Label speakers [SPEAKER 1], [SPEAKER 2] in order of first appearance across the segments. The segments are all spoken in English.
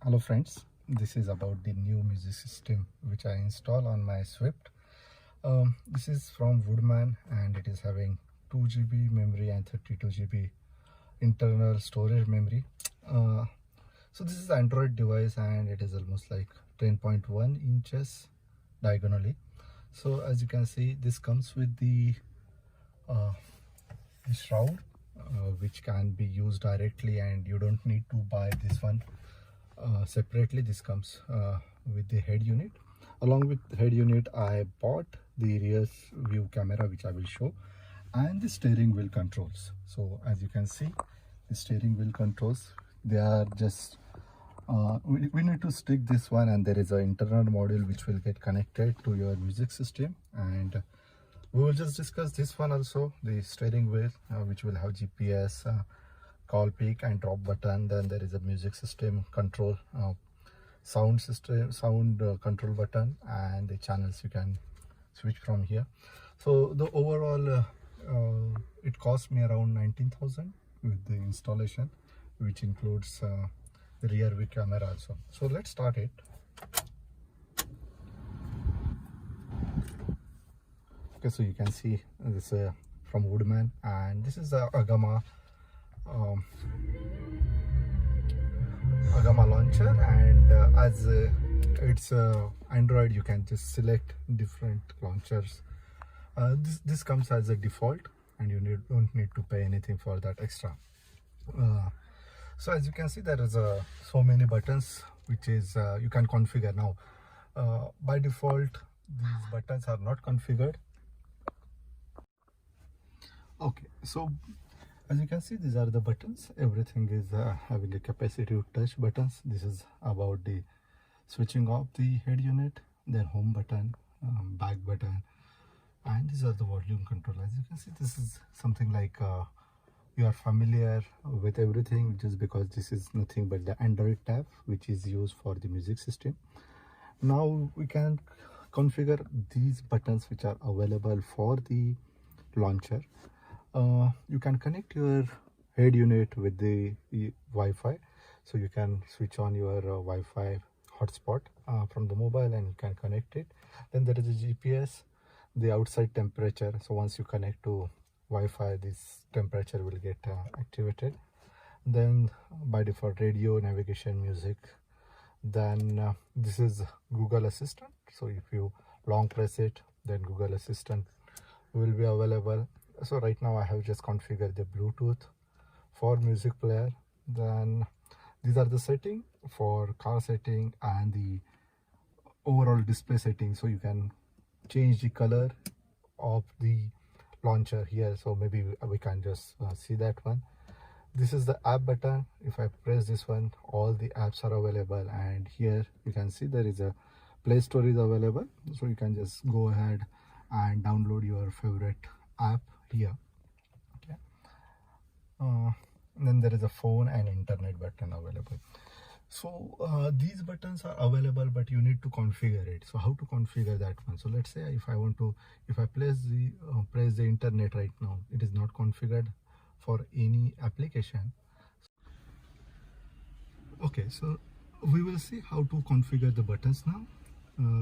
[SPEAKER 1] Hello friends, this is about the new music system which I install on my Swift. This is from Woodman and it is having 2 GB memory and 32 GB internal storage memory. So this is Android device and it is almost like 10.1 inches diagonally. So as you can see, this comes with the shroud which can be used directly, and you don't need to buy this one separately. This comes with the head unit. Along with the head unit, I bought the rear view camera, which I will show, and the steering wheel controls. So as you can see, the steering wheel controls, they are just we need to stick this one, and there is an internal module which will get connected to your music system, and we will just discuss this one also, the steering wheel which will have GPS, call pick and drop button. Then there is a music system control, sound control button, and the channels you can switch from here. So the overall it cost me around 19,000 with the installation, which includes the rear view camera also. So let's start it. Okay, so you can see this from Woodman, and this is the Agama launcher, and as it's Android, you can just select different launchers. This comes as a default, and you don't need to pay anything for that extra. So as you can see, there is so many buttons which is you can configure now. By default, these buttons are not configured. Okay, so as you can see, these are the buttons. Everything is having a capacitive touch buttons. This is about the switching off the head unit, then home button, back button, and these are the volume control. As you can see, this is something like you are familiar with everything, just because this is nothing but the Android tab which is used for the music system. Now we can configure these buttons which are available for the launcher. You can connect your head unit with the Wi-Fi, so you can switch on your Wi-Fi hotspot from the mobile, and you can connect it. Then there is a GPS, the outside temperature. So once you connect to Wi-Fi, this temperature will get activated. Then by default, radio, navigation, music. Then this is Google Assistant. So if you long press it, then Google Assistant will be available. So right now I have just configured the Bluetooth for music player. Then these are the setting for car setting and the overall display setting. So you can change the color of the launcher here. So maybe we can just see that one. This is the app button. If I press this one, all the apps are available, and here you can see there is a Play Store is available. So you can just go ahead and download your favorite app here. Okay. Then there is a phone and internet button available. So these buttons are available, but you need to configure it. So how to configure that one? So let's say if I press the internet right now, it is not configured for any application. Okay, so we will see how to configure the buttons now.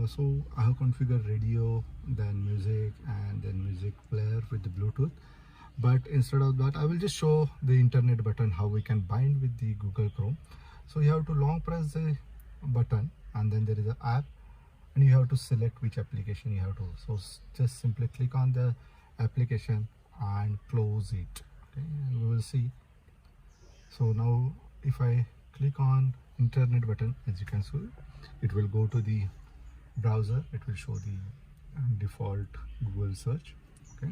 [SPEAKER 1] So I have configured radio, then music, and then music player with the Bluetooth. But instead of that, I will just show the internet button, how we can bind with the Google Chrome. So you have to long press the button, and then there is an app, and you have to select which application you have to. So just simply click on the application and close it. Okay, and we will see. So now if I click on internet button, as you can see, it will go to the browser. It will show the default Google search. Okay.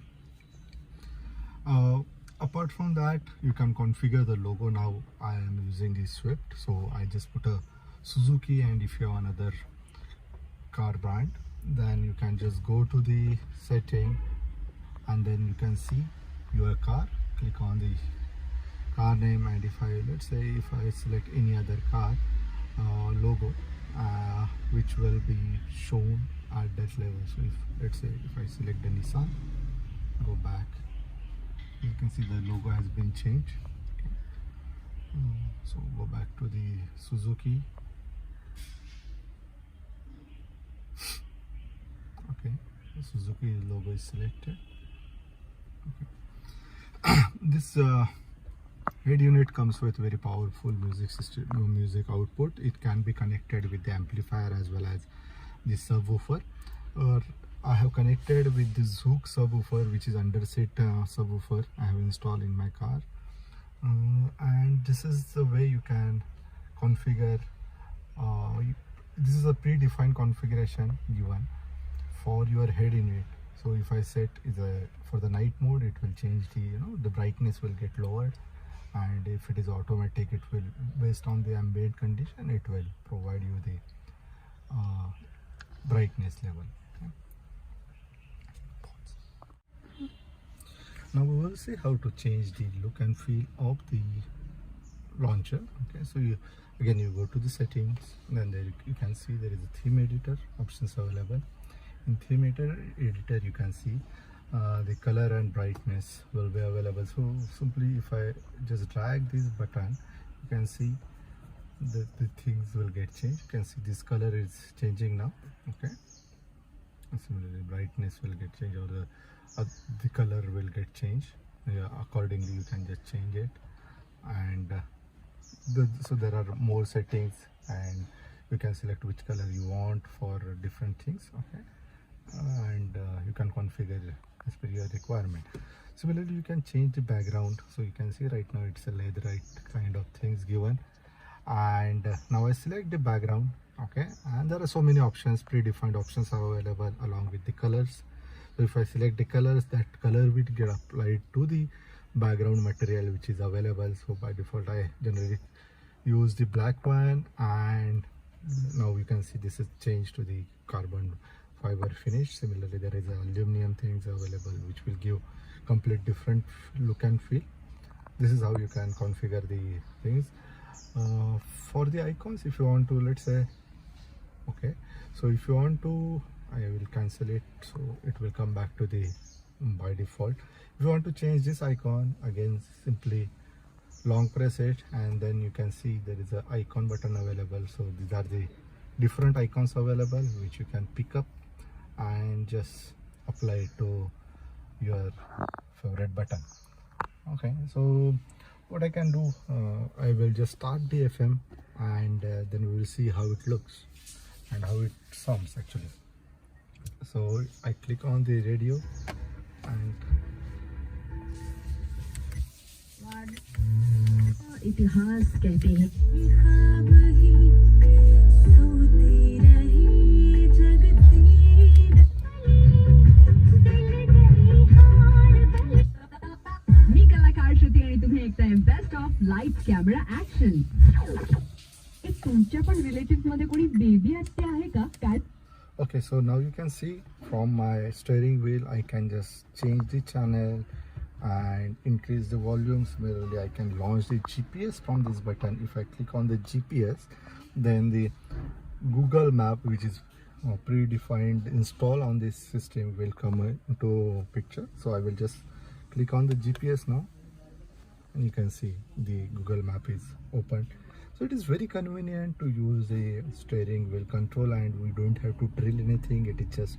[SPEAKER 1] Apart from that, you can configure the logo. Now I am using the Swift, so I just put a Suzuki, and if you have another car brand, then you can just go to the setting, and then you can see your car. Click on the car name, and let's say if I select any other car logo, which will be shown at that level. So let's say if I select the Nissan, go back, you can see the logo has been changed. Okay. So go back to the Suzuki, Suzuki logo is selected. This head unit comes with very powerful music system, music output. It can be connected with the amplifier as well as the subwoofer. I have connected with the Zook subwoofer, which is underset subwoofer I have installed in my car. And this is the way you can configure. This is a predefined configuration given for your head unit. So if I set for the night mode, it will change the brightness will get lowered, and if it is automatic, it will, based on the ambient condition, it will provide you the brightness level. Okay. Now we will see how to change the look and feel of the launcher. Okay, so you go to the settings, and then there you can see there is a theme editor options available. In theme editor you can see the color and brightness will be available. So simply if I just drag this button, you can see the things will get changed. You can see this color is changing now. Okay, similarly brightness will get changed, or the color will get changed. Accordingly you can just change it, and so there are more settings, and you can select which color you want for different things. Okay, and you can configure as per your requirement. Similarly, you can change the background. So you can see right now it's a leatherite kind of things given, and now I select the background. Okay, and there are so many options, predefined options are available along with the colors. So if I select the colors, that color will get applied to the background material which is available. So by default I generally use the black one, and now you can see this is changed to the carbon fiber finish. Similarly, there is aluminum things available which will give complete different look and feel. This is how you can configure the things. For the icons, if you want to, let's say, okay, so if you want to, I will cancel it, so it will come back to the by default. If you want to change this icon, again simply long press it, and then you can see there is an icon button available. So these are the different icons available which you can pick up and just apply it to your favorite button. Okay, so what I can do, I will just start the FM, and then we will see how it looks and how it sounds actually. So I click on the radio, and
[SPEAKER 2] इतिहास कहते हैं मी कलाकार श्रुती आणि तुम्ही ऐकताय best of light camera action. तुमच्या पण relative मध्ये कोणी बेबी आत्या आहे का काय?
[SPEAKER 1] Okay, so now you can see from my steering wheel I can just change the channel and increase the volume. Similarly, I can launch the GPS from this button. If I click on the GPS, then the Google map, which is predefined install on this system, will come into picture. So I will just click on the GPS now, and you can see the Google map is open. So it is very convenient to use the steering wheel control, and we don't have to drill anything. It is just,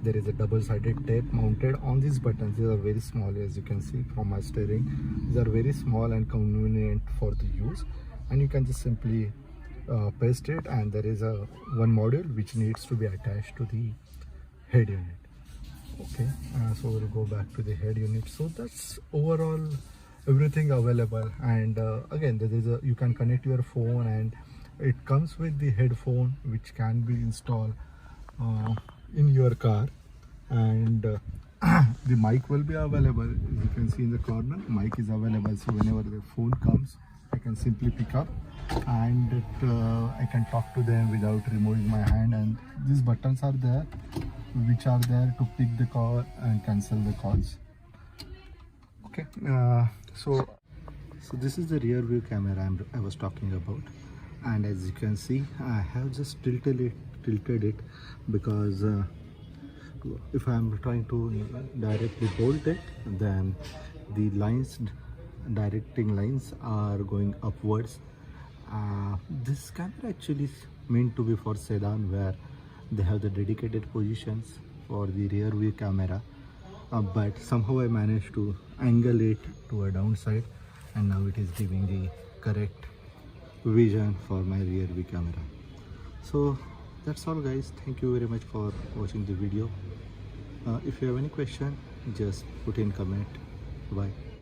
[SPEAKER 1] there is a double-sided tape mounted on these buttons. These are very small, as you can see from my steering. These are very small and convenient for the use, and you can just simply paste it, and there is one module which needs to be attached to the head unit. Okay, so we'll go back to the head unit. So that's overall everything available, and again there is you can connect your phone, and it comes with the headphone which can be installed in your car, and the mic will be available. As you can see in the corner, mic is available, so whenever the phone comes I can simply pick up, and I can talk to them without removing my hand. And these buttons are there which are there to pick the call and cancel the calls. Okay, so this is the rear view camera I was talking about, and as you can see I have just tilted it because if I am trying to directly bolt it, then the directing lines are going upwards. This camera actually is meant to be for sedan, where they have the dedicated positions for the rear view camera, but somehow I managed to angle it to a downside, and now it is giving the correct vision for my rear view camera. So that's all guys, thank you very much for watching the video. If you have any question, just put in comment. Bye.